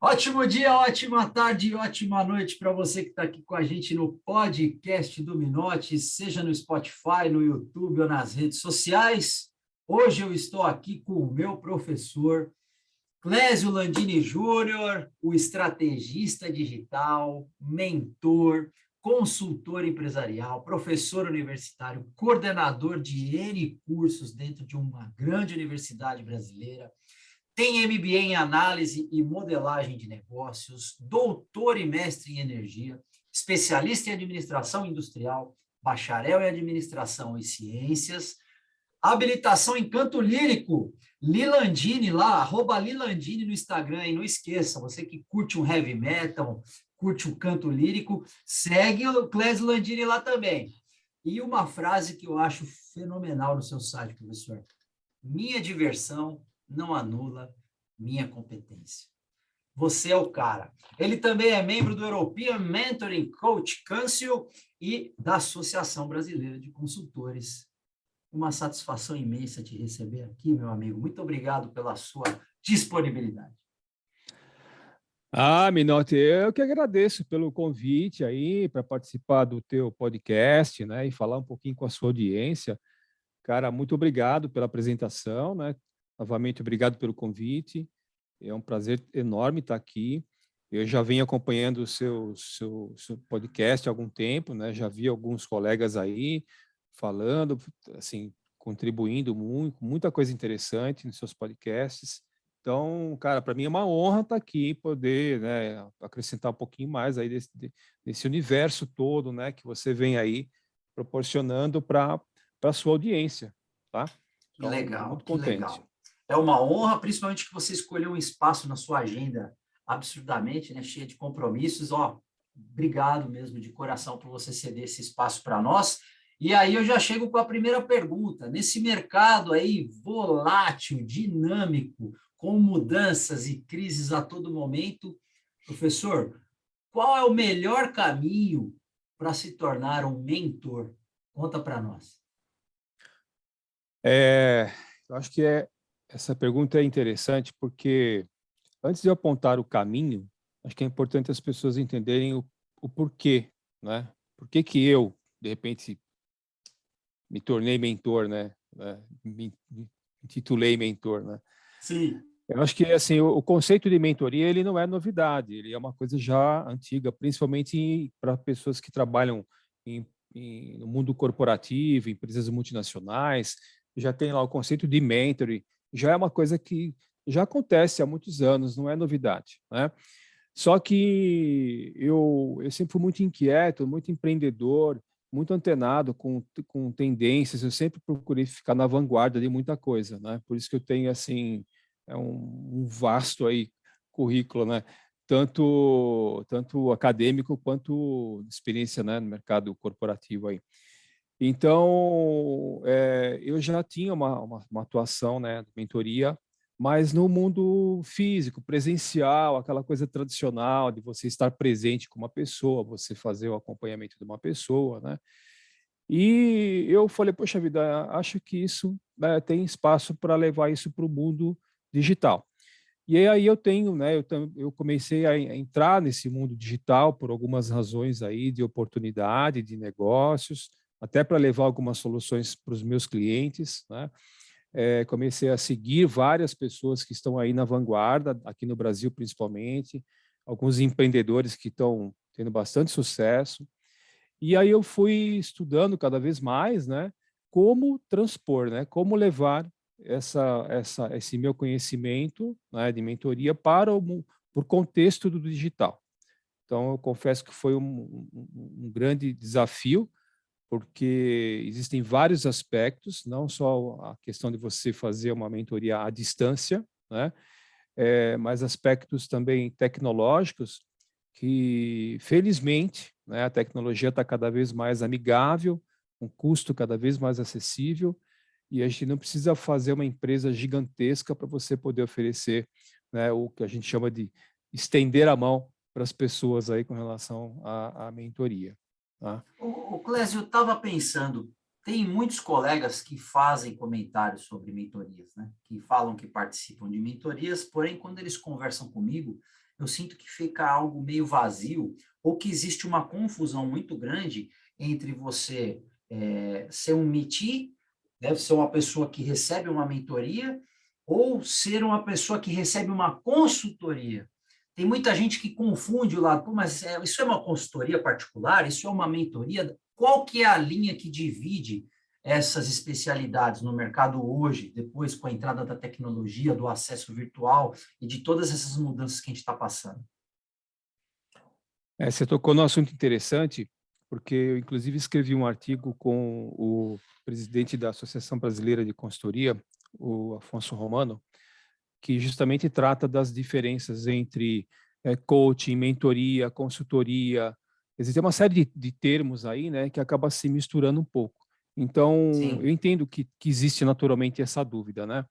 Ótimo dia, ótima tarde, ótima noite para você que está aqui com a gente no podcast do Minotti, seja no Spotify, no YouTube ou nas redes sociais. Hoje eu estou aqui com o meu professor Clésio Landini Júnior, o estrategista digital, mentor, consultor empresarial, professor universitário, coordenador de N cursos dentro de uma grande universidade brasileira. Tem MBA em análise e modelagem de negócios, doutor e mestre em energia, especialista em administração industrial, bacharel em administração e ciências, habilitação em canto lírico, Lilandini lá, @Lilandini no Instagram, e não esqueça, você que curte um heavy metal, curte um canto lírico, segue o Clésio Landini lá também. E uma frase que eu acho fenomenal no seu site, professor: minha diversão não anula minha competência. Você é o cara. Ele também é membro do European Mentoring Coach Council e da Associação Brasileira de Consultores. Uma satisfação imensa te receber aqui, meu amigo. Muito obrigado pela sua disponibilidade. Minotti, eu que agradeço pelo convite aí para participar do teu podcast, né, e falar um pouquinho com a sua audiência. Cara, muito obrigado pela apresentação, né? Novamente, obrigado pelo convite. É um prazer enorme estar aqui. Eu já venho acompanhando o seu podcast há algum tempo, né? Já vi alguns colegas aí falando, assim, contribuindo muito, muita coisa interessante nos seus podcasts. Então, cara, para mim é uma honra estar aqui e poder, né, acrescentar um pouquinho mais aí desse universo todo, né, que você vem aí proporcionando para a sua audiência, tá? Que Então, estou legal, muito que contente. legal. É uma honra, principalmente que você escolheu um espaço na sua agenda absurdamente, né, cheia de compromissos. Ó, obrigado mesmo de coração por você ceder esse espaço para nós. E aí eu já chego com a primeira pergunta. Nesse mercado aí volátil, dinâmico, com mudanças e crises a todo momento, professor, qual é o melhor caminho para se tornar um mentor? Conta para nós. Eu acho que essa pergunta é interessante porque antes de eu apontar o caminho, acho que é importante as pessoas entenderem o porquê, né? Por que que eu, de repente, me tornei mentor, né? Me intitulei mentor, né? Sim. Eu acho que assim o conceito de mentoria ele não é novidade, ele é uma coisa já antiga, principalmente para pessoas que trabalham no mundo corporativo, empresas multinacionais, já tem lá o conceito de mentoring, já é uma coisa que já acontece há muitos anos, não é novidade, né? Só que eu sempre fui muito inquieto, muito empreendedor, muito antenado com tendências, eu sempre procurei ficar na vanguarda de muita coisa, né? Por isso que eu tenho, assim, um vasto aí currículo, né? Tanto acadêmico quanto experiência, né, no mercado corporativo aí. Então, eu já tinha uma atuação, né, de mentoria, mas no mundo físico, presencial, aquela coisa tradicional de você estar presente com uma pessoa, você fazer o acompanhamento de uma pessoa, né? E eu falei, poxa vida, acho que isso, né, tem espaço para levar isso para o mundo digital. E aí eu tenho, né, eu comecei a entrar nesse mundo digital por algumas razões aí de oportunidade, de negócios, até para levar algumas soluções para os meus clientes, né? Comecei a seguir várias pessoas que estão aí na vanguarda, aqui no Brasil principalmente, alguns empreendedores que estão tendo bastante sucesso. E aí eu fui estudando cada vez mais, né, como transpor, né, como levar esse meu conhecimento, né, de mentoria para o contexto do digital. Então, eu confesso que foi um grande desafio, porque existem vários aspectos, não só a questão de você fazer uma mentoria à distância, né, mas aspectos também tecnológicos que, felizmente, né, a tecnologia está cada vez mais amigável, um custo cada vez mais acessível, e a gente não precisa fazer uma empresa gigantesca para você poder oferecer, né, o que a gente chama de estender a mão para as pessoas aí com relação à mentoria. Tá? O Clésio, eu estava pensando, tem muitos colegas que fazem comentários sobre mentorias, né? Que falam que participam de mentorias, porém, quando eles conversam comigo, eu sinto que fica algo meio vazio, ou que existe uma confusão muito grande entre você ser um mentee, deve ser uma pessoa que recebe uma mentoria, ou ser uma pessoa que recebe uma consultoria. Tem muita gente que confunde o lado, pô, mas isso é uma consultoria particular? Isso é uma mentoria? Qual que é a linha que divide essas especialidades no mercado hoje, depois com a entrada da tecnologia, do acesso virtual e de todas essas mudanças que a gente está passando? Você tocou num assunto interessante, porque eu, inclusive, escrevi um artigo com o presidente da Associação Brasileira de Consultoria, o Afonso Romano, que justamente trata das diferenças entre coaching, mentoria, consultoria. Existe uma série de termos aí, né, que acaba se misturando um pouco. Então, eu Sim, entendo que existe naturalmente essa dúvida, né?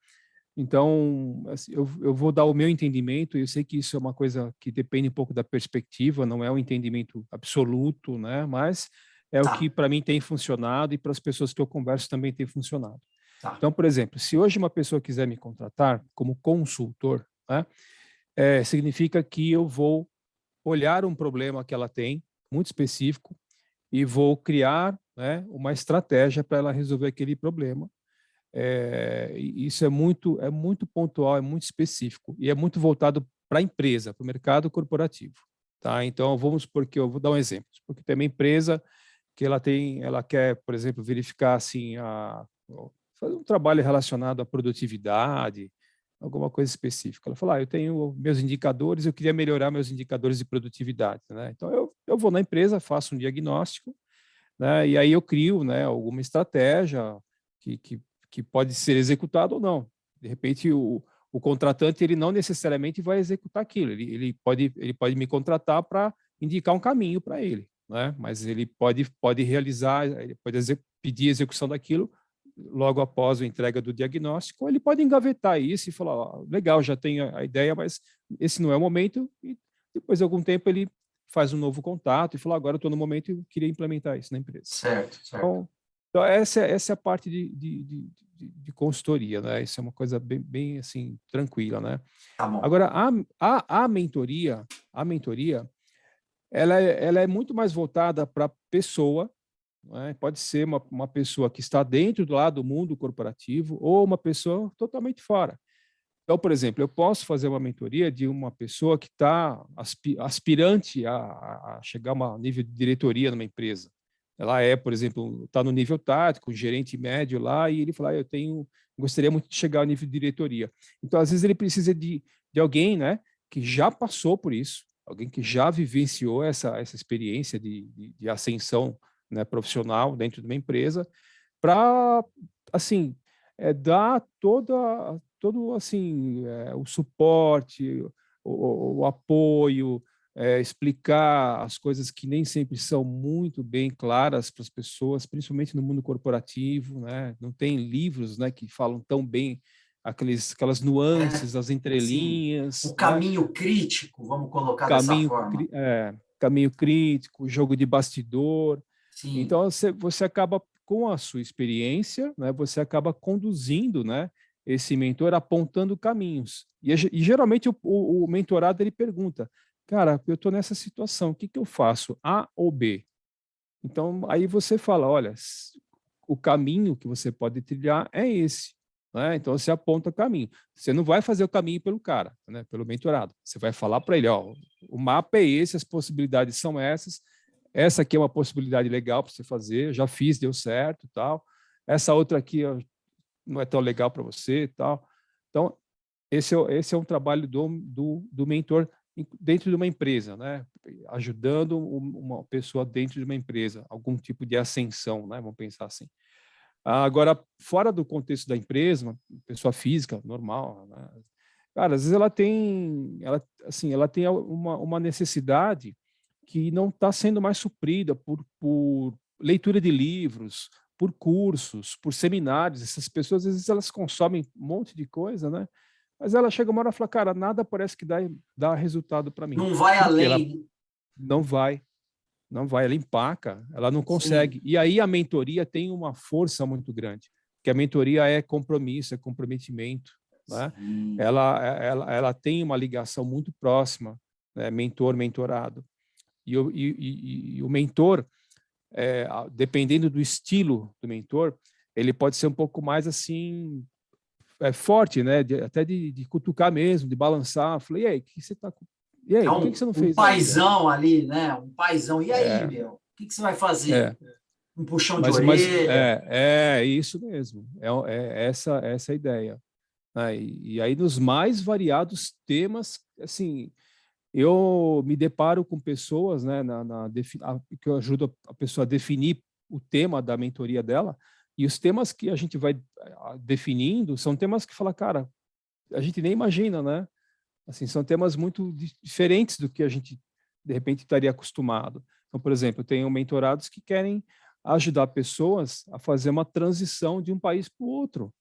Então, assim, eu vou dar o meu entendimento, e eu sei que isso é uma coisa que depende um pouco da perspectiva, não é um entendimento absoluto, né? Mas é o que tá, para mim tem funcionado e para as pessoas que eu converso também tem funcionado. tá. Então, por exemplo, se hoje uma pessoa quiser me contratar como consultor, né, significa que eu vou olhar um problema que ela tem, muito específico, e vou criar, né, uma estratégia para ela resolver aquele problema. Isso é muito pontual, é muito específico e é muito voltado para a empresa, para o mercado corporativo, tá? Então vamos porque eu vou dar um exemplo, porque tem uma empresa que ela quer, por exemplo, verificar assim fazer um trabalho relacionado à produtividade, alguma coisa específica. Ela fala, eu tenho meus indicadores, eu queria melhorar meus indicadores de produtividade, né? Então eu vou na empresa, faço um diagnóstico, né? E aí eu crio, né, alguma estratégia que, que, que pode ser executada ou não. De repente, o contratante ele não necessariamente vai executar aquilo, ele pode me contratar para indicar um caminho para ele, né? Mas ele pode realizar, ele pode pedir execução daquilo logo após a entrega do diagnóstico, ou ele pode engavetar isso e falar, ó, legal, já tenho a ideia, mas esse não é o momento, e depois de algum tempo ele faz um novo contato e fala, agora eu estou no momento e eu queria implementar isso na empresa. Certo, certo. Então essa é a parte de consultoria, né? Isso é uma coisa bem assim, tranquila, né? Tá bom. Agora, a mentoria, ela é muito mais voltada para a pessoa, né? Pode ser uma pessoa que está dentro do lado do mundo corporativo ou uma pessoa totalmente fora. Então, por exemplo, eu posso fazer uma mentoria de uma pessoa que está aspirante a chegar a um nível de diretoria numa empresa. Ela por exemplo, está no nível tático, gerente médio lá, e ele fala, gostaria muito de chegar ao nível de diretoria. Então, às vezes, ele precisa de alguém, né, que já passou por isso, alguém que já vivenciou essa experiência de ascensão, né, profissional dentro de uma empresa, para, assim, dar todo assim o suporte, o apoio, explicar as coisas que nem sempre são muito bem claras para as pessoas, principalmente no mundo corporativo, né? Não tem livros, né, que falam tão bem aquelas nuances, as Sim. entrelinhas, O né? caminho crítico, vamos colocar dessa Caminho, forma. caminho crítico, jogo de bastidor. Sim. Então, você acaba, com a sua experiência, né, você acaba conduzindo, né, esse mentor, apontando caminhos. E geralmente o mentorado ele pergunta, cara, eu estou nessa situação, o que eu faço? A ou B? Então, aí você fala, olha, o caminho que você pode trilhar é esse. Né? Então, você aponta o caminho. Você não vai fazer o caminho pelo cara, né? Pelo mentorado. Você vai falar para ele, ó, o mapa é esse, as possibilidades são essas, essa aqui é uma possibilidade legal para você fazer, eu já fiz, deu certo, tal. Essa outra aqui ó, não é tão legal para você, tal. Então, esse é um trabalho do mentor dentro de uma empresa, né? Ajudando uma pessoa dentro de uma empresa, algum tipo de ascensão, né? Vamos pensar assim. Agora, fora do contexto da empresa, uma pessoa física, normal, né? Cara, às vezes assim, ela tem uma necessidade que não está sendo mais suprida por leitura de livros, por cursos, por seminários. Essas pessoas, às vezes, elas consomem um monte de coisa, né? Mas ela chega uma hora e fala, cara, nada parece que dá resultado para mim. Não vai Porque ela além. não vai, não vai, ela empaca, ela não Sim. consegue. E aí a mentoria tem uma força muito grande, porque a mentoria é compromisso, é comprometimento, né? Sim. Ela tem uma ligação muito próxima. né? Mentor, mentorado. E o mentor, dependendo do estilo do mentor, ele pode ser um pouco mais assim, forte, né? Até de cutucar mesmo, de balançar. Falei, e aí, que você tá... E É aí, por que um, você não um fez ainda? paizão ali, né? Um paizão. E aí, É, meu? O que você vai fazer? é. Um puxão de Mas orelha? é isso mesmo. Essa a ideia. Né? E aí, nos mais variados temas, assim, eu me deparo com pessoas, né, que eu ajudo a pessoa a definir o tema da mentoria dela, e os temas que a gente vai definindo são temas que fala, cara, a gente nem imagina, né? Assim, são temas muito diferentes do que a gente, de repente, estaria acostumado. Então, por exemplo, eu tenho mentorados que querem ajudar pessoas a fazer uma transição de um país para o outro.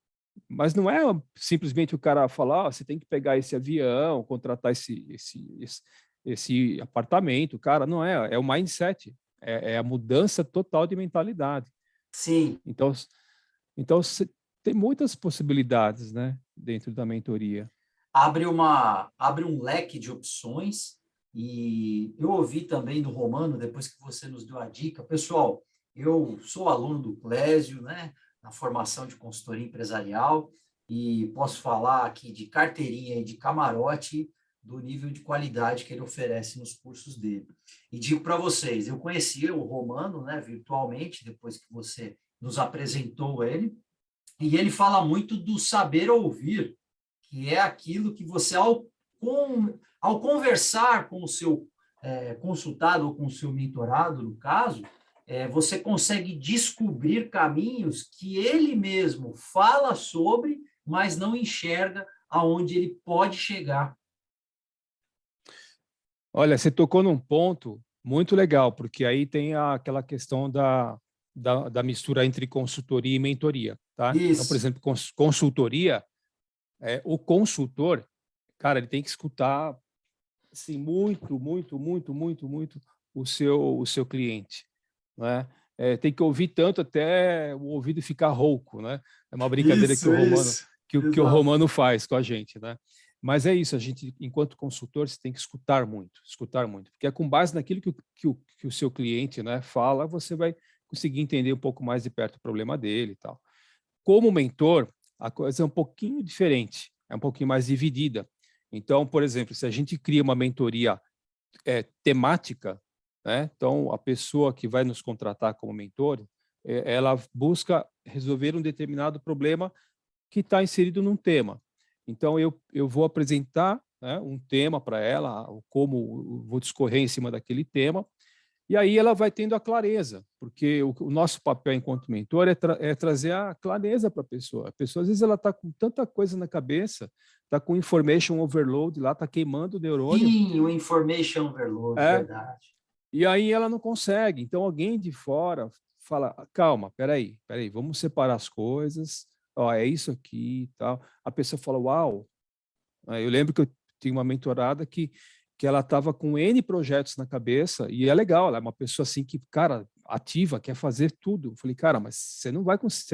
Mas não é simplesmente o cara falar, você tem que pegar esse avião, contratar esse apartamento. Cara, não é. É o mindset. É a mudança total de mentalidade. Sim. Então tem muitas possibilidades, né, dentro da mentoria. Abre um leque de opções. E eu ouvi também do Romano, depois que você nos deu a dica. Pessoal, eu sou aluno do Clésio, né, na formação de consultoria empresarial, e posso falar aqui de carteirinha e de camarote do nível de qualidade que ele oferece nos cursos dele. E digo para vocês, eu conhecia o Romano, né, virtualmente, depois que você nos apresentou ele, e ele fala muito do saber ouvir, que é aquilo que você, ao conversar com o seu consultado ou com o seu mentorado, no caso, você consegue descobrir caminhos que ele mesmo fala sobre, mas não enxerga aonde ele pode chegar. Olha, você tocou num ponto muito legal, porque aí tem aquela questão da mistura entre consultoria e mentoria, tá? Então, por Isso. exemplo, consultoria, o consultor, cara, ele tem que escutar assim, muito o seu cliente, né? Tem que ouvir tanto até o ouvido ficar rouco, né? É uma brincadeira que o Romano Isso. que o Exato. Romano faz com a gente, né? Mas é isso, a gente, enquanto consultor, você tem que escutar muito, porque é com base naquilo que o seu cliente, né, fala, você vai conseguir entender um pouco mais de perto o problema dele e tal. Como mentor, a coisa é um pouquinho diferente, é um pouquinho mais dividida. Então, por exemplo, se a gente cria uma mentoria temática, né? Então, a pessoa que vai nos contratar como mentor, ela busca resolver um determinado problema que está inserido num tema. Então, eu vou apresentar, né, um tema para ela, como vou discorrer em cima daquele tema, e aí ela vai tendo a clareza, porque o nosso papel enquanto mentor é trazer a clareza para a pessoa. A pessoa, às vezes, ela está com tanta coisa na cabeça, está com information overload lá, está queimando o neurônio, Sim, o information overload, é, verdade. e aí ela não consegue. Então, alguém de fora fala, calma, peraí, vamos separar as coisas, ó, é isso aqui e tal. A pessoa fala, uau. Eu lembro que eu tinha uma mentorada que ela estava com N projetos na cabeça, e é legal, ela é uma pessoa assim que, cara, ativa, quer fazer tudo. Eu falei, cara, mas você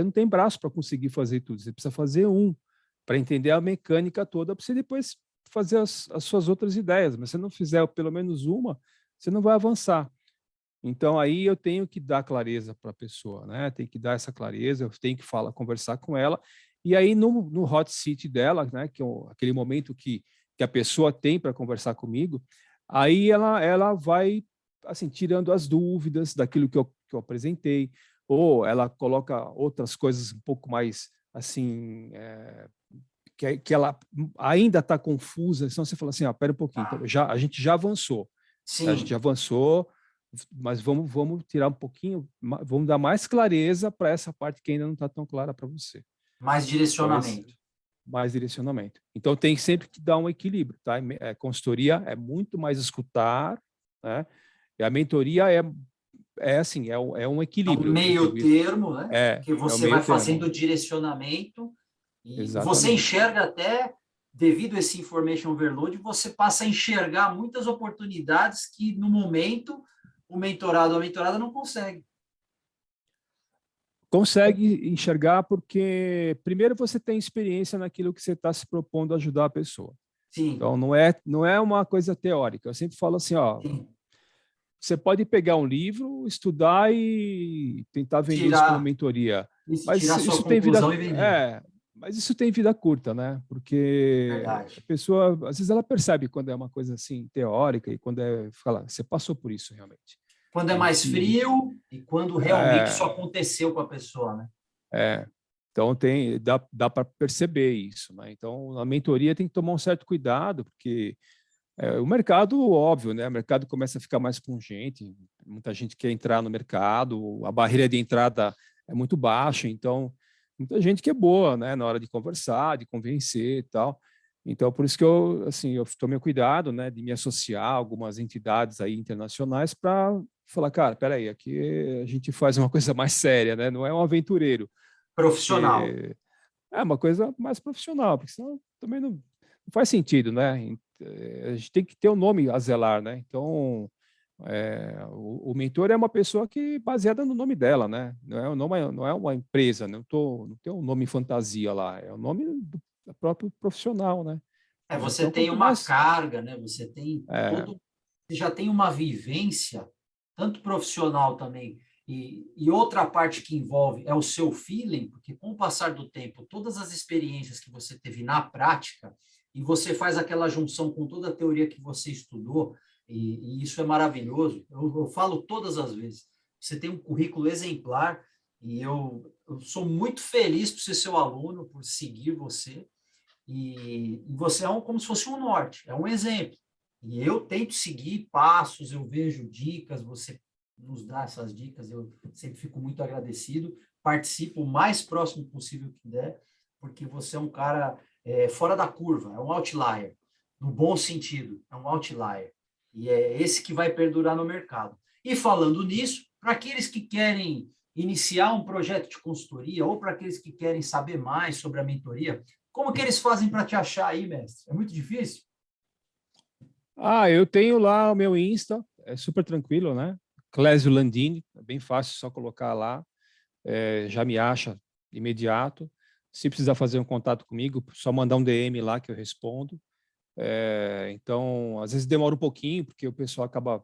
não tem braço para conseguir fazer tudo, você precisa fazer um, para entender a mecânica toda, para você depois fazer as suas outras ideias, mas se você não fizer pelo menos uma, você não vai avançar. Então aí eu tenho que dar clareza para a pessoa, né? Tem que dar essa clareza, eu tenho que conversar com ela. E aí no hot seat dela, né? Que é aquele momento que a pessoa tem para conversar comigo, aí ela vai assim tirando as dúvidas daquilo que eu apresentei, ou ela coloca outras coisas um pouco mais assim que ela ainda está confusa. Então você fala assim, pera um pouquinho, então, Ah, a gente já avançou. A gente sim, avançou, mas vamos tirar um pouquinho, vamos dar mais clareza para essa parte que ainda não está tão clara para você. mais Então, esse direcionamento. mais direcionamento. Então, tem sempre que dar um equilíbrio, tá? Consultoria é muito mais escutar, né? E a mentoria é assim, é um É um equilíbrio, eu meio digo isso. termo, né? É, Que é o você meio vai termo. fazendo o direcionamento e você Exatamente. enxerga até, devido a esse information overload, você passa a enxergar muitas oportunidades que, no momento, o mentorado ou a mentorada não consegue. Consegue enxergar porque, primeiro, você tem experiência naquilo que você está se propondo a ajudar a pessoa. Sim, Então, não é uma coisa teórica. Eu sempre falo assim, ó, sim. você pode pegar um livro, estudar e tentar vender isso como Tirar mentoria, isso, mas tirar sua isso tem vida, conclusão e vender. mas isso tem vida curta, né? Porque a Verdade. pessoa, às vezes, ela percebe quando é uma coisa assim teórica e quando fala, você passou por isso realmente. Quando é mais A gente frio e quando realmente isso é, aconteceu com a pessoa, né? é, então dá para perceber isso, né? Então a mentoria tem que tomar um certo cuidado, porque o mercado, óbvio, né? O mercado começa a ficar mais pungente, muita gente quer entrar no mercado, a barreira de entrada é muito baixa, então muita gente que é boa, né? Na hora de conversar, de convencer e tal. Então, por isso que eu tomei cuidado, né, de me associar a algumas entidades aí internacionais para falar, cara, peraí, aqui a gente faz uma coisa mais séria, né? Não é um aventureiro, Profissional. porque é uma coisa mais profissional, porque senão também não faz sentido, né? A gente tem que ter um nome a zelar, né? Então, o mentor é uma pessoa que baseada no nome dela, né? Não é uma empresa, não tem um nome fantasia lá, é o nome do próprio profissional, né? Você Então, tem quanto uma mais carga, né? Você tem é, todo, você já tem uma vivência, tanto profissional também, e outra parte que envolve é o seu feeling, porque com o passar do tempo, todas as experiências que você teve na prática, e você faz aquela junção com toda a teoria que você estudou, e isso é maravilhoso. Eu falo todas as vezes. Você tem um currículo exemplar, e eu sou muito feliz por ser seu aluno, por seguir você. E você é como se fosse um norte, é um exemplo. E eu tento seguir passos, eu vejo dicas, você nos dá essas dicas, eu sempre fico muito agradecido. Participo o mais próximo possível que der, porque você é um cara fora da curva, é um outlier, no bom sentido, é um outlier. E é esse que vai perdurar no mercado. E falando nisso, para aqueles que querem iniciar um projeto de consultoria ou para aqueles que querem saber mais sobre a mentoria, como que eles fazem para te achar aí, mestre? É muito difícil? eu tenho lá o meu Insta, é super tranquilo, né? Clésio Landini, é bem fácil, só colocar lá, já me acha imediato. Se precisar fazer um contato comigo, só mandar um DM lá que eu respondo. Então, às vezes demora um pouquinho, porque o pessoal acaba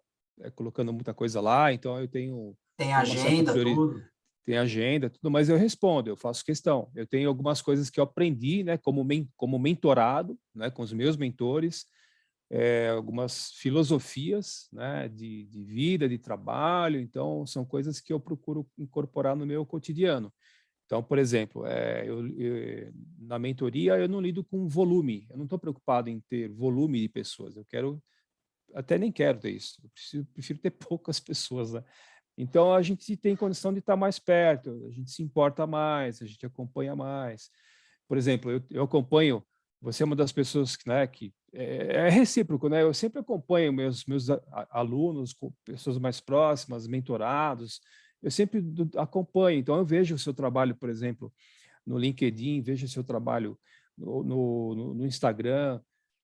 colocando muita coisa lá, então Tem tenho uma certa agenda, prioridade, tudo. tem agenda, tudo, mas eu respondo, eu faço questão. Eu tenho algumas coisas que eu aprendi, né, como mentorado, né, com os meus mentores, algumas filosofias, né, de vida, de trabalho, então são coisas que eu procuro incorporar no meu cotidiano. Então, por exemplo, na mentoria eu não lido com volume, eu não estou preocupado em ter volume de pessoas, até nem quero ter isso, prefiro ter poucas pessoas, né? Então, a gente tem condição de estar mais perto, a gente se importa mais, a gente acompanha mais. Por exemplo, eu acompanho, você é uma das pessoas, né, que é recíproco, né? Eu sempre acompanho meus alunos, pessoas mais próximas, mentorados, eu sempre acompanho. Então, eu vejo o seu trabalho, por exemplo, no LinkedIn, vejo o seu trabalho no Instagram,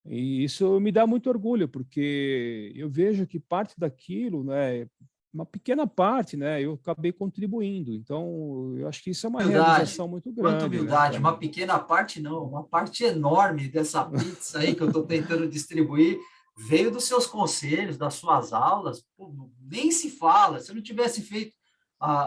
e isso me dá muito orgulho, porque eu vejo que parte daquilo, né, uma pequena parte, né, eu acabei contribuindo. Então, eu acho que isso é uma Humildade. realização muito Quanta grande, né, humildade. para Uma mim. pequena parte, não. Uma parte enorme dessa pizza aí que eu estou tentando distribuir veio dos seus conselhos, das suas aulas. Pô, nem se fala. Se eu não tivesse feito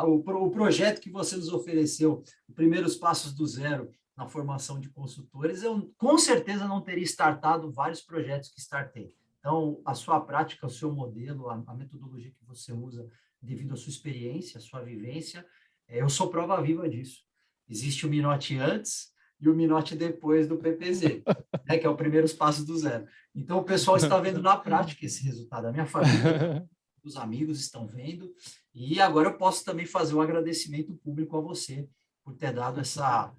o projeto que você nos ofereceu, os primeiros passos do zero na formação de consultores, eu com certeza não teria startado vários projetos que startei. Então, a sua prática, o seu modelo, a metodologia que você usa devido à sua experiência, à sua vivência, eu sou prova viva disso. Existe o Minote antes e o Minote depois do PPZ, né, que é o primeiros passos do zero. Então, o pessoal está vendo na prática esse resultado. A minha família, os amigos estão vendo. E agora eu posso também fazer um agradecimento público a você por ter dado essa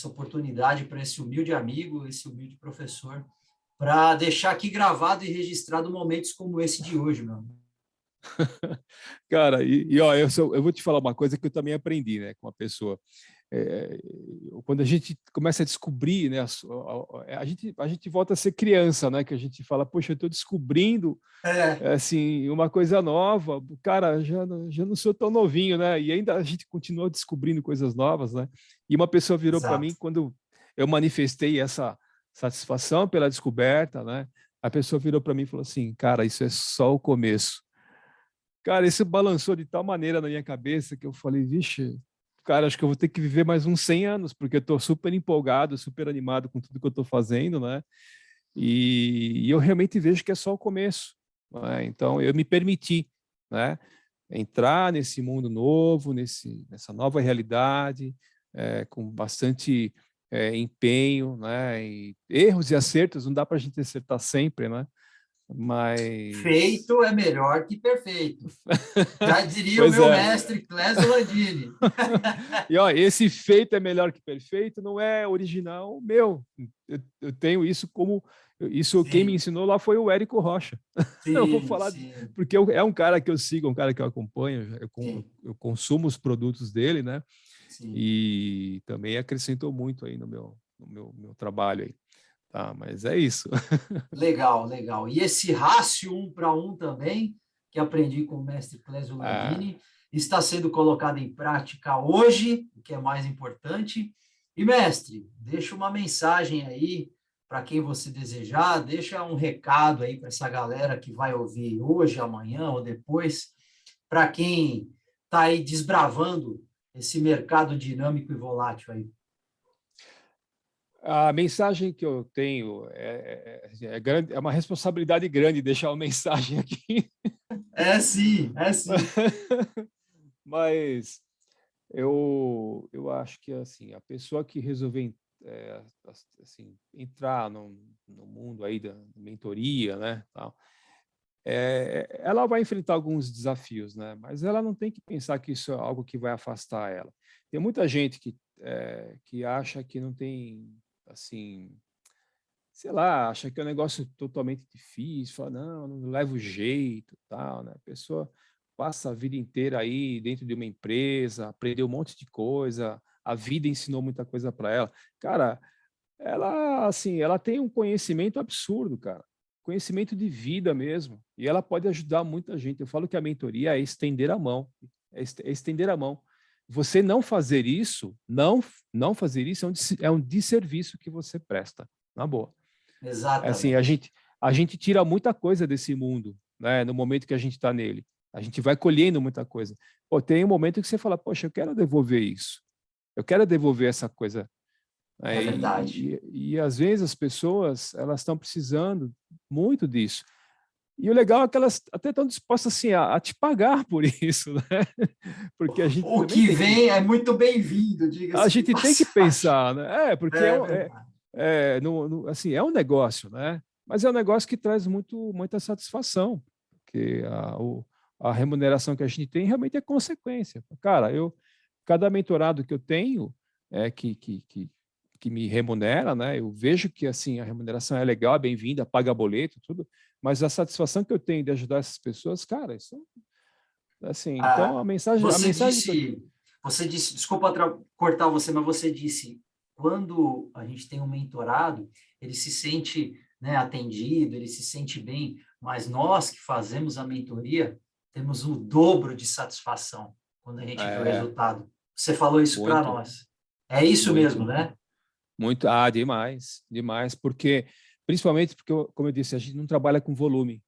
oportunidade para esse humilde amigo, esse humilde professor, para deixar aqui gravado e registrado momentos como esse de hoje, meu amigo. Cara, ó, eu vou te falar uma coisa que eu também aprendi, né, com uma pessoa. É, quando a gente começa a descobrir, né, a gente volta a ser criança, né, que a gente fala, poxa, eu estou descobrindo É, assim uma coisa nova, cara, já não sou tão novinho, né, e ainda a gente continua descobrindo coisas novas, né. E uma pessoa virou para mim exato. quando eu manifestei satisfação pela descoberta, né? A pessoa virou para mim e falou assim, cara, isso é só o começo. Cara, isso balançou de tal maneira na minha cabeça que eu falei, vixe, cara, acho que eu vou ter que viver mais uns 100 anos, porque eu estou super empolgado, super animado com tudo que eu estou fazendo, né? E eu realmente vejo que é só o começo, né? Então, eu me permiti, né? Entrar nesse mundo novo, nessa nova realidade, com bastante empenho, né? E erros e acertos, não dá para a gente acertar sempre, né? Mas... Feito é melhor que perfeito. Já diria o Pois meu é. mestre Clésio Landini. E ó, esse feito é melhor que perfeito não é original meu. Eu tenho isso como... Isso quem me Sim, ensinou lá foi o Érico Rocha. Eu vou sim, falar, sim, porque é um cara que eu sigo, um cara que eu acompanho, sim, eu consumo os produtos dele, né? sim. E também acrescentou muito aí no meu trabalho aí. Tá, mas é isso. Legal, legal. E esse rácio 1 para 1 também, que aprendi com o mestre Clésio Ah, Landini, está sendo colocado em prática hoje, o que é mais importante. E, mestre, deixa uma mensagem aí para quem você desejar, deixa um recado aí para essa galera que vai ouvir hoje, amanhã ou depois, para quem está aí desbravando esse mercado dinâmico e volátil aí. a mensagem que eu tenho grande, é uma responsabilidade grande deixar uma mensagem aqui. É sim, é sim. Mas eu acho que assim, a pessoa que resolver assim, entrar no mundo aí da mentoria, né, tal, ela vai enfrentar alguns desafios, né, mas ela não tem que pensar que isso é algo que vai afastar ela. Tem muita gente que acha que não tem, assim, sei lá, acha que é um negócio totalmente difícil, fala, não, não leva o jeito, tal, né? A pessoa passa a vida inteira aí dentro de uma empresa, aprendeu um monte de coisa, a vida ensinou muita coisa para ela. Cara, ela, assim, ela tem um conhecimento absurdo, cara. Conhecimento de vida mesmo. E ela pode ajudar muita gente. Eu falo que a mentoria é estender a mão. É estender a mão. Você não fazer isso, não fazer isso é um desserviço que você presta. Na boa. É assim, Exatamente. a gente tira muita coisa desse mundo, né? No momento que a gente está nele. A gente vai colhendo muita coisa. Pô, tem um momento que você fala, poxa, eu quero devolver isso. Eu quero devolver essa coisa. É verdade. E às vezes as pessoas elas estão precisando muito disso. E o legal é que elas até estão dispostas assim a te pagar por isso, né? Porque a gente O também que tem que vem é muito bem-vindo, a diga-se de gente tem que passagem. pensar, né? Porque É verdade. assim, é um negócio, né? Mas é um negócio que traz muita satisfação, porque a remuneração que a gente tem realmente é consequência. Cara, cada mentorado que eu tenho é, que me remunera, né? Eu vejo que assim a remuneração é legal, é bem-vinda, paga boleto, tudo, mas a satisfação que eu tenho de ajudar essas pessoas, cara, isso assim. Então Ah, a mensagem que eu você disse, desculpa cortar você, mas você disse, quando a gente tem um mentorado, ele se sente, né, atendido, ele se sente bem, mas nós que fazemos a mentoria temos o dobro de satisfação quando a gente vê o é resultado. Você falou isso para muito, nós. É isso mesmo, muito. né? Muito, demais, demais, porque, principalmente porque, como eu disse, a gente não trabalha com volume.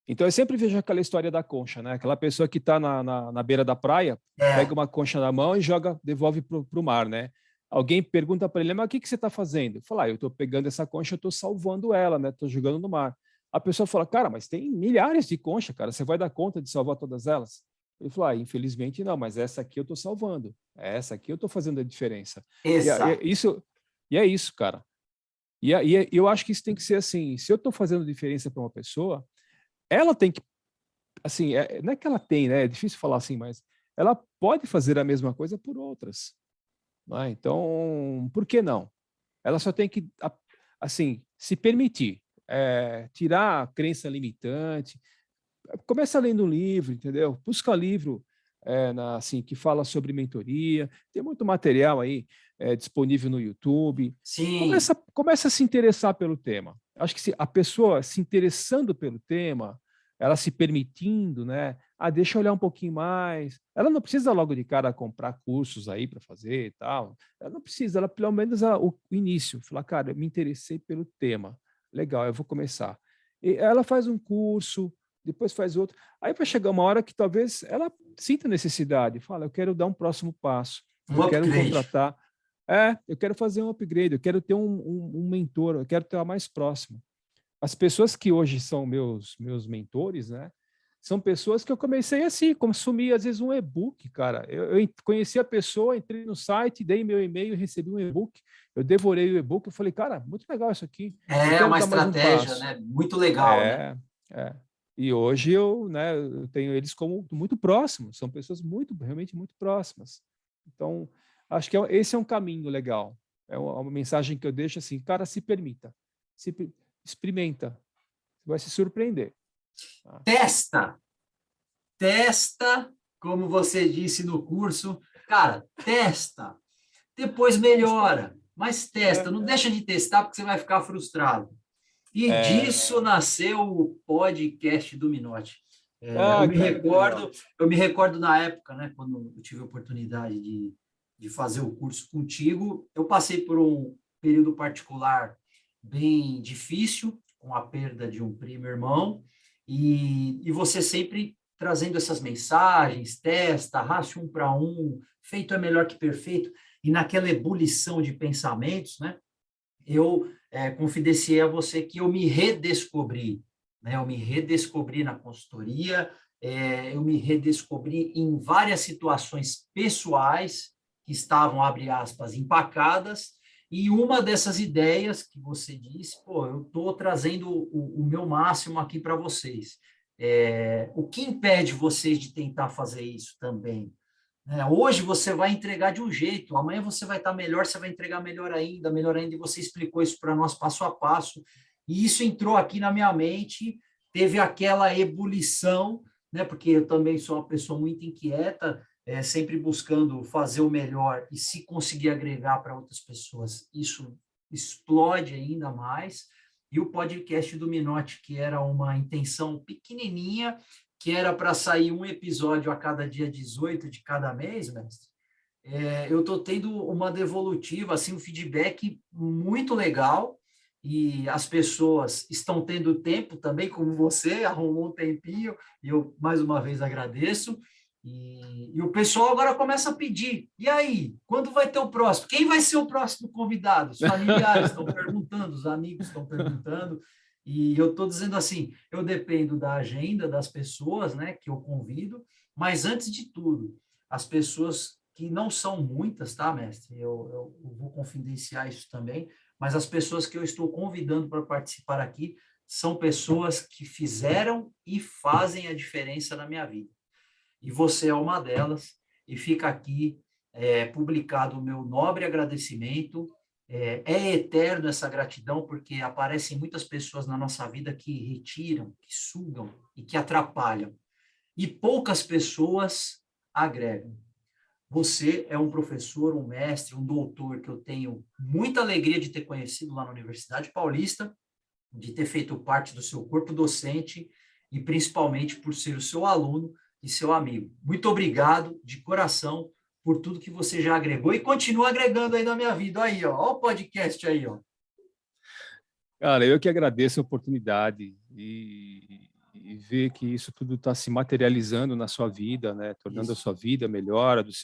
Então, eu sempre vejo aquela história da concha, né? Aquela pessoa que está na beira da praia, pega É, uma concha na mão e devolve para o mar, né? Alguém pergunta para ele, mas o que você está fazendo? Fala, eu estou pegando essa concha, eu estou salvando ela, né? Estou jogando no mar. A pessoa fala, cara, mas tem milhares de conchas, cara, você vai dar conta de salvar todas elas? Ele falou, infelizmente não, mas essa aqui eu estou salvando, essa aqui eu estou fazendo a diferença. exato. Isso, e é isso, cara. Eu acho que isso tem que ser assim. Se eu estou fazendo diferença para uma pessoa, ela tem que, assim, não é que ela tem, né? É difícil falar assim, mas ela pode fazer a mesma coisa por outras, não é? Então, por que não? Ela só tem que, assim, se permitir, tirar a crença limitante. Começa lendo um livro, entendeu? Busca livro assim, que fala sobre mentoria. Tem muito material aí disponível no YouTube. Sim, Começa a se interessar pelo tema. Acho que se a pessoa se interessando pelo tema, ela se permitindo, né, deixa eu olhar um pouquinho mais. Ela não precisa logo de cara comprar cursos aí para fazer e tal. Ela não precisa, ela pelo menos o início. Falar, cara, eu me interessei pelo tema. Legal, eu vou começar. E ela faz um curso, depois faz outro. Aí vai chegar uma hora que talvez ela sinta necessidade. Fala, eu quero dar um próximo passo. Um Eu quero upgrade. contratar. Eu quero fazer um upgrade, eu quero ter um mentor, eu quero ter mais próximo. As pessoas que hoje são meus mentores, né? São pessoas que eu comecei assim, consumir às vezes um e-book, cara. Eu conheci a pessoa, entrei no site, dei meu e-mail, recebi um e-book, eu devorei o e-book, eu falei, cara, muito legal isso aqui, eu É quero uma dar mais um estratégia, passo. né? Muito legal, né? É, é. E hoje eu tenho eles como muito próximos, são pessoas realmente muito próximas. Então, acho que esse é um caminho legal. É uma mensagem que eu deixo assim, cara, se permita, se, experimenta, você vai se surpreender. Tá? Testa, testa, como você disse no curso, cara, testa, depois melhora, mas testa, não deixa de testar porque você vai ficar frustrado. E É. disso nasceu o podcast do Minotti. Ah, cara, que legal. Eu me recordo na época, né, quando eu tive a oportunidade de fazer o curso contigo, eu passei por um período particular bem difícil, com a perda de um primo irmão, e você sempre trazendo essas mensagens, testa, raste um para um, feito é melhor que perfeito, e naquela ebulição de pensamentos, né, eu confidenciei a você que eu me redescobri, né? Eu me redescobri na consultoria, eu me redescobri em várias situações pessoais que estavam, abre aspas, empacadas, e uma dessas ideias que você disse, pô, eu estou trazendo o meu máximo aqui para vocês. O que impede vocês de tentar fazer isso também? Hoje você vai entregar de um jeito, amanhã você vai estar melhor, você vai entregar melhor ainda, e você explicou isso para nós passo a passo. E isso entrou aqui na minha mente, teve aquela ebulição, né? Porque eu também sou uma pessoa muito inquieta, sempre buscando fazer o melhor e se conseguir agregar para outras pessoas, isso explode ainda mais. E o podcast do Minotti, que era uma intenção pequenininha, que era para sair um episódio a cada dia 18 de cada mês, mestre, eu estou tendo uma devolutiva, assim, um feedback muito legal, e as pessoas estão tendo tempo também, como você, arrumou um tempinho, e eu mais uma vez agradeço, e o pessoal agora começa a pedir, e aí, quando vai ter o próximo? Quem vai ser o próximo convidado? Os familiares estão perguntando, os amigos estão perguntando, e eu estou dizendo assim, eu dependo da agenda das pessoas, né, que eu convido, mas antes de tudo, as pessoas que não são muitas, tá, mestre? Eu vou confidenciar isso também, mas as pessoas que eu estou convidando para participar aqui são pessoas que fizeram e fazem a diferença na minha vida. E você é uma delas, e fica aqui publicado o meu nobre agradecimento. É eterno essa gratidão, porque aparecem muitas pessoas na nossa vida que retiram, que sugam e que atrapalham. E poucas pessoas agregam. Você é um professor, um mestre, um doutor que eu tenho muita alegria de ter conhecido lá na Universidade Paulista, de ter feito parte do seu corpo docente e principalmente por ser o seu aluno e seu amigo. Muito obrigado de coração por tudo que você já agregou e continua agregando aí na minha vida. Aí, ó, ó o podcast aí, ó. Cara, eu que agradeço a oportunidade e ver que isso tudo está se materializando na sua vida, né? Tornando a Isso. sua vida melhor, a das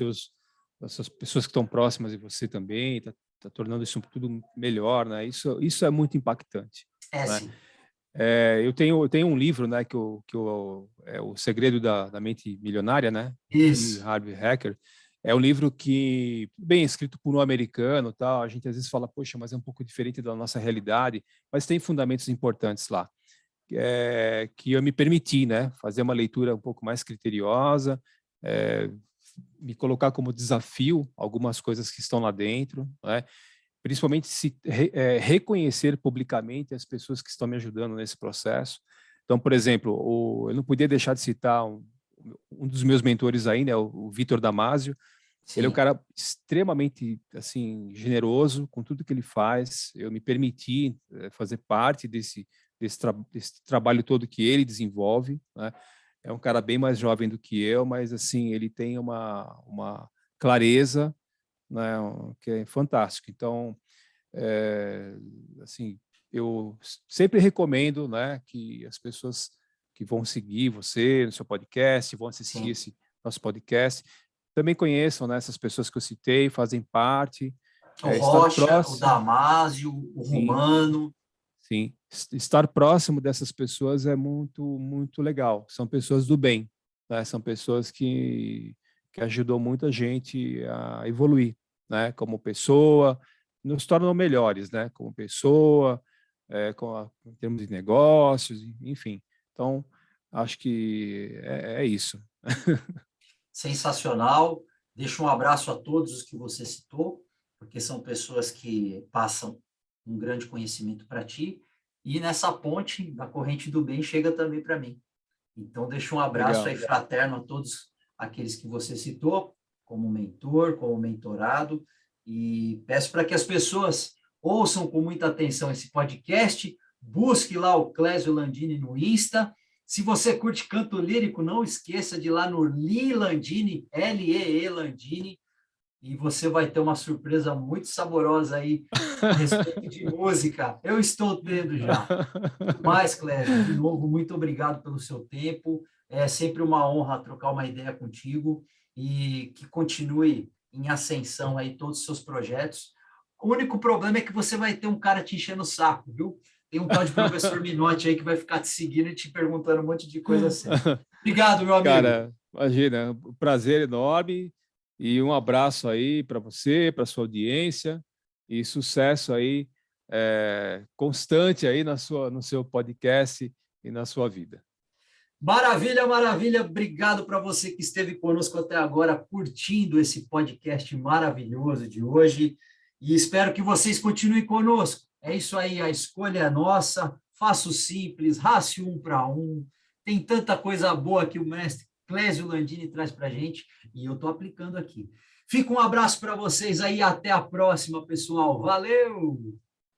pessoas que estão próximas de você também, tá tornando isso tudo melhor, né? Isso é muito impactante, né? Sim. Eu tenho um livro, né, é o Segredo da Mente Milionária, né, de Isso. Harvey Hacker. É um livro que, bem escrito por um americano, tal. A gente às vezes fala, poxa, mas é um pouco diferente da nossa realidade, mas tem fundamentos importantes lá. Que eu me permiti, né, fazer uma leitura um pouco mais criteriosa, é, me colocar como desafio algumas coisas que estão lá dentro, né? Principalmente reconhecer publicamente as pessoas que estão me ajudando nesse processo. Então, por exemplo, eu não podia deixar de citar um dos meus mentores aí, né, o Vitor Damasio. Ele é um Sim. cara extremamente assim generoso com tudo que ele faz. Eu me permiti fazer parte desse trabalho todo que ele desenvolve, né? é um cara bem mais jovem do que eu, mas assim, ele tem uma clareza, né, que é fantástico. Então, assim, eu sempre recomendo, né, que as pessoas que vão seguir você no seu podcast, vão assistir Sim. esse nosso podcast, também conheçam, né, essas pessoas que eu citei, fazem parte, O estar Rocha, o próximo, Damásio, o sim, Romano. sim, estar próximo dessas pessoas é muito, muito legal. São pessoas do bem, né? São pessoas que ajudam muita gente a evoluir, né? Como pessoa, nos tornam melhores, né? Como pessoa, em termos de negócios, enfim. Então, acho que é isso. Sensacional. Deixo um abraço a todos os que você citou, porque são pessoas que passam um grande conhecimento para ti. E nessa ponte da corrente do bem chega também para mim. Então, deixo um abraço Legal. aí fraterno a todos aqueles que você citou, como mentor, como mentorado, e peço para que as pessoas ouçam com muita atenção esse podcast, busque lá o Clésio Landini no Insta. Se você curte canto lírico, não esqueça de ir lá no Li Landini, L-E-E Landini, e você vai ter uma surpresa muito saborosa aí a respeito de música. Eu estou tendo já. Mais, Clésio, de novo, muito obrigado pelo seu tempo. É sempre uma honra trocar uma ideia contigo e que continue em ascensão aí todos os seus projetos. O único problema é que você vai ter um cara te enchendo o saco, viu? Tem um tal de professor Minotti aí que vai ficar te seguindo e te perguntando um monte de coisa séria. Obrigado, meu amigo. Cara, imagina, um prazer enorme e um abraço aí para você, para sua audiência e sucesso aí constante aí no seu podcast e na sua vida. Maravilha, maravilha. Obrigado para você que esteve conosco até agora, curtindo esse podcast maravilhoso de hoje. E espero que vocês continuem conosco. É isso aí, a escolha é nossa. Faça o simples, race um para um. Tem tanta coisa boa que o mestre Clésio Landini traz para a gente e eu estou aplicando aqui. Fica um abraço para vocês aí. Até a próxima, pessoal. Valeu!